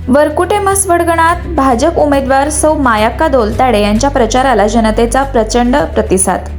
वरकुटे म्हसवडगणात भाजप उमेदवार सौ मायाक्का दोलताडे यांच्या प्रचाराला जनतेचा प्रचंड प्रतिसाद।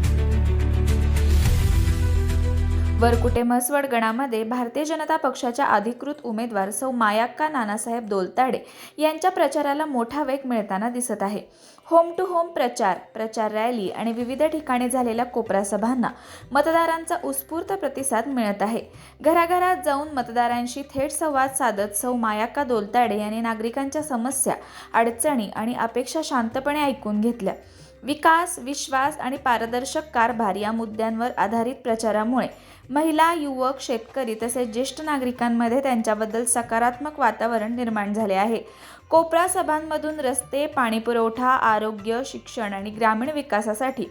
वरकुटे म्हसवडगणामध्ये भारतीय जनता पक्षाच्या अधिकृत उमेदवार सौ मायाक्का नानासाहेब दोलताडे यांच्या प्रचाराला मोठा वेग मिळताना दिसत आहे। होम टू होम प्रचार रॅली आणि विविध ठिकाणी झालेल्या कोपरा सभांना मतदारांचा उत्स्फूर्त प्रतिसाद मिळत आहे। घराघरात जाऊन मतदारांशी थेट संवाद साधत सौ मायाक्का दोलताडे यांनी नागरिकांच्या समस्या, अडचणी आणि अपेक्षा शांतपणे ऐकून घेतल्या। विकास, विश्वास आणि पारदर्शक कारभार या मुद्द्यांवर आधारित प्रचारामुळे महिला, युवक, शेतकरी तसेच ज्येष्ठ नागरिकांमध्ये त्यांच्याबद्दल सकारात्मक वातावरण निर्माण झाले आहे। कोपरा सभांमधून रस्ते, पाणीपुरवठा, आरोग्य, शिक्षण आणि ग्रामीण विकासासाठी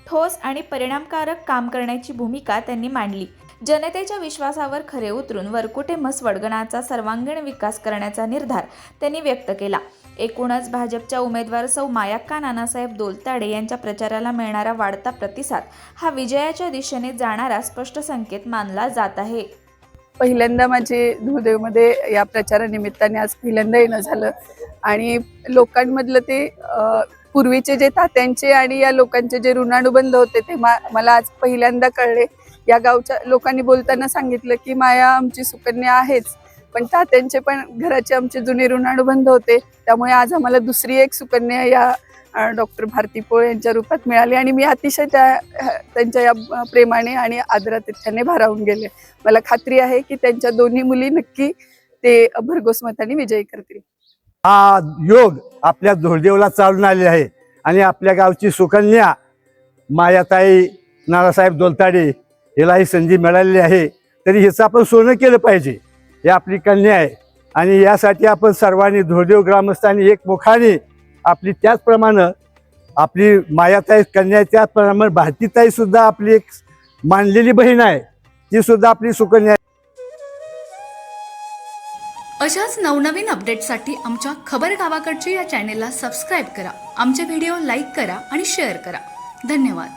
ठोस आणि परिणामकारक काम करण्याची भूमिका त्यांनी मांडली। जनतेच्या विश्वासावर खरे उतरून वरकुटे म्हसवडगणाचा सर्वांगीण विकास करण्याचा निर्धार त्यांनी व्यक्त केला। एकूणच भाजपच्या उमेदवार सौ मायाक्का नानासाहेब दोलताडे यांच्या प्रचाराला मिळणारा वाढता प्रतिसाद हा विजयाच्या दिशेने जाणारा स्पष्ट संकेत मानला जात आहे। पहिल्यांदा माझे धुळदेवमध्ये या प्रचारानिमित्ताने आज पहिल्यांदा येणं झालं आणि लोकांमधलं ते पूर्वीचे जे तात्यांचे आणि या लोकांचे जे ऋणानुबंध होते ते मला आज पहिल्यांदा कळले। या गावच्या लोकांनी बोलताना सांगितलं की माया आमची सुकन्या आहेच, पण तात्यांचे पण घराचे आमचे जुने ऋणानुबंध होते, त्यामुळे आज आम्हाला दुसरी एक सुकन्या या डॉक्टर भारती पोळ यांच्या रूपात मिळाली आणि मी अतिशय त्यांच्या या प्रेमाने आणि आदरातिथ्याने भारावून गेले। मला खात्री आहे की त्यांच्या दोन्ही मुली नक्की ते भरघोस मताने विजयी करतील। हा योग आपल्या धुळदेवला चालून आले आहे आणि आपल्या गावची सुकन्या मायाताई नानासाहेब दोलताडे हिला ही संधी मिळालेली आहे, तरी हिचं आपण सोनं केलं पाहिजे। ही आपली कन्या आहे आणि यासाठी आपण सर्वांनी धुळदेव ग्रामस्थांनी एकमुखाने आपली त्याचप्रमाणे आपली मायाताई कन्या त्याचप्रमाणे भारतीताई सुद्धा आपली एक मानलेली बहीण आहे, ती सुद्धा आपली सुकन्या आहे। अशाच नवनवीन अपडेटसाठी आमच्या खबर गावाकडची या चॅनेलला सबस्क्राईब करा, आमचे व्हिडिओ लाईक करा आणि शेअर करा। धन्यवाद।